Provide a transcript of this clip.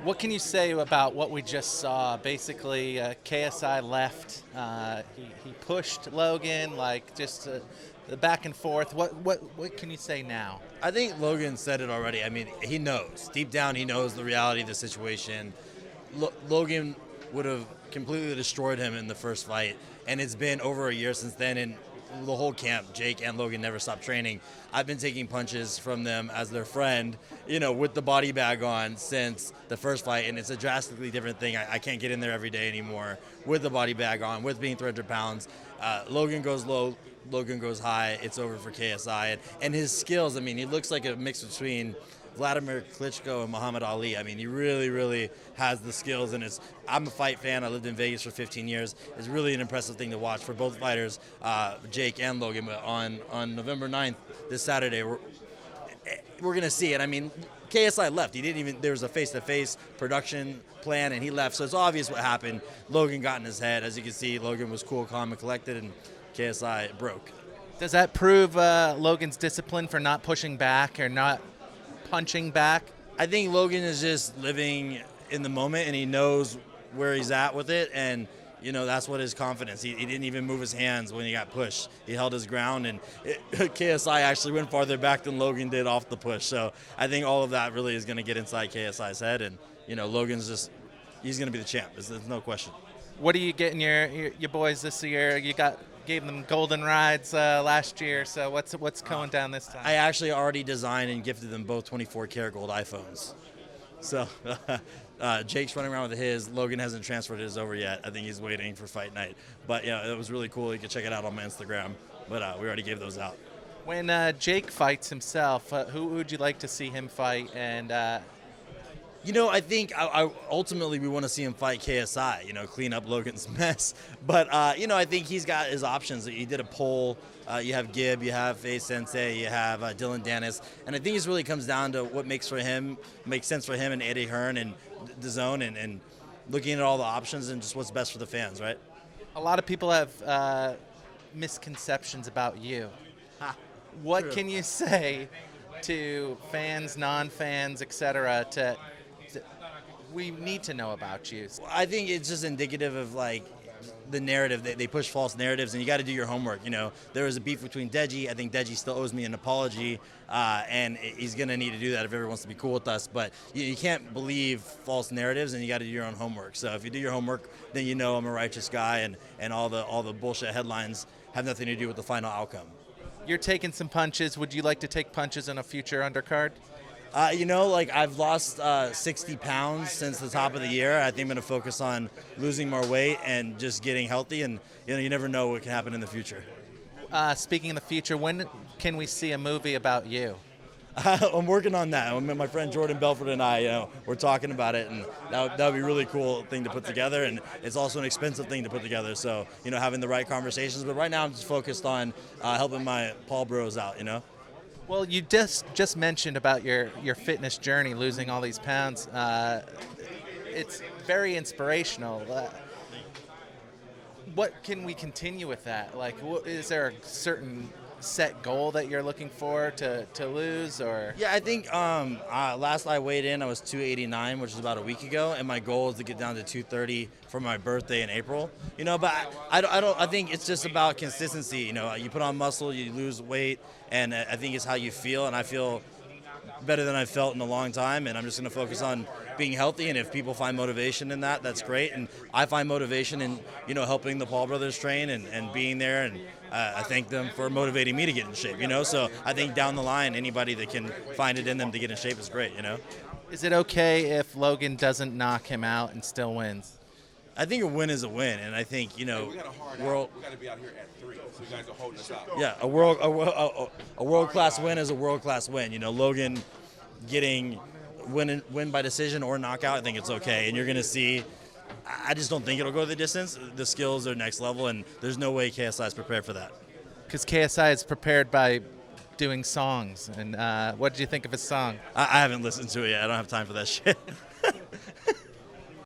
What can you say about what we just saw? Basically, KSI left. He pushed Logan, like just the back and forth. What can you say now? I think Logan said it already. I mean, he knows. Deep down, he knows the reality of the situation. Logan would have completely destroyed him in the first fight, and it's been over a year since then, and the whole camp, Jake and Logan, never stopped training. I've been taking punches from them as their friend, with the body bag on since the first fight, and it's a drastically different thing. I can't get in there every day anymore with the body bag on, with being 300 pounds. Logan goes low, Logan goes high. It's over for KSI. And his skills, I mean, he looks like a mix between Vladimir Klitschko and Muhammad Ali. I mean, he really, really has the skills, and I'm a fight fan. I lived in Vegas for 15 years. It's really an impressive thing to watch for both fighters, Jake and Logan. But on November 9th, this Saturday, we're going to see it. I mean, KSI left. There was a face-to-face production plan, and he left. So it's obvious what happened. Logan got in his head. As you can see, Logan was cool, calm, and collected, and KSI broke. Does that prove Logan's discipline for not pushing back or not punching back? I think Logan is just living in the moment, and he knows where he's at with it, and that's what his confidence. He didn't even move his hands when he got pushed. He held his ground, and KSI actually went farther back than Logan did off the push. So I think all of that really is going to get inside KSI's head, and Logan's he's going to be the champ. There's no question. What are you getting your boys this year? You gave them golden rides last year, so what's going down this time? I actually already designed and gifted them both 24-karat gold iPhones. So Jake's running around with his. Logan hasn't transferred his over yet. I think he's waiting for fight night. But yeah, it was really cool. You can check it out on my Instagram. But we already gave those out. When Jake fights himself, who would you like to see him fight? And I think ultimately we want to see him fight KSI, clean up Logan's mess. But, I think he's got his options. He did a poll. You have Gibb, you have Faye Sensei, you have Dylan Dennis. And I think it really comes down to what makes sense for him and Eddie Hearn and DAZN and looking at all the options and just what's best for the fans, right? A lot of people have misconceptions about you. What True. can you say to fans, non-fans, etc., we need to know about you? I think it's just indicative of the narrative. They push false narratives, and you got to do your homework. There was a beef between Deji. I think Deji still owes me an apology, and he's going to need to do that if everyone wants to be cool with us. But you can't believe false narratives, and you got to do your own homework. So if you do your homework, then I'm a righteous guy, and all the bullshit headlines have nothing to do with the final outcome. You're taking some punches. Would you like to take punches in a future undercard? I've lost 60 pounds since the top of the year. I think I'm going to focus on losing more weight and just getting healthy. And, you never know what can happen in the future. Speaking of the future, when can we see a movie about you? I'm working on that. My friend Jordan Belfort and I, we're talking about it. And that would be a really cool thing to put together. And it's also an expensive thing to put together. So, having the right conversations. But right now I'm just focused on helping my Paul bros out, Well, you just mentioned about your fitness journey, losing all these pounds. It's very inspirational. What can we continue with that? Is there a certain set goal that you're looking for to lose, or? Yeah, I think last I weighed in, I was 289, which was about a week ago, and my goal is to get down to 230 for my birthday in April. But I think it's just about consistency. You put on muscle, you lose weight, and I think it's how you feel, and I feel better than I've felt in a long time, and I'm just going to focus on being healthy, and if people find motivation in that, that's great, and I find motivation in, helping the Paul brothers train and being there, and I thank them for motivating me to get in shape, so I think down the line, anybody that can find it in them to get in shape is great, Is it okay if Logan doesn't knock him out and still wins? I think a win is a win, and I think, We got a hard out. We got to be out here at 3, so you guys are holding us out. Yeah, a world-class win is a world-class win. Logan getting win by decision or knockout, I think it's okay. And you're going to see, I just don't think it'll go the distance. The skills are next level, and there's no way KSI is prepared for that. Because KSI is prepared by doing songs. And what did you think of his song? I haven't listened to it yet. I don't have time for that shit.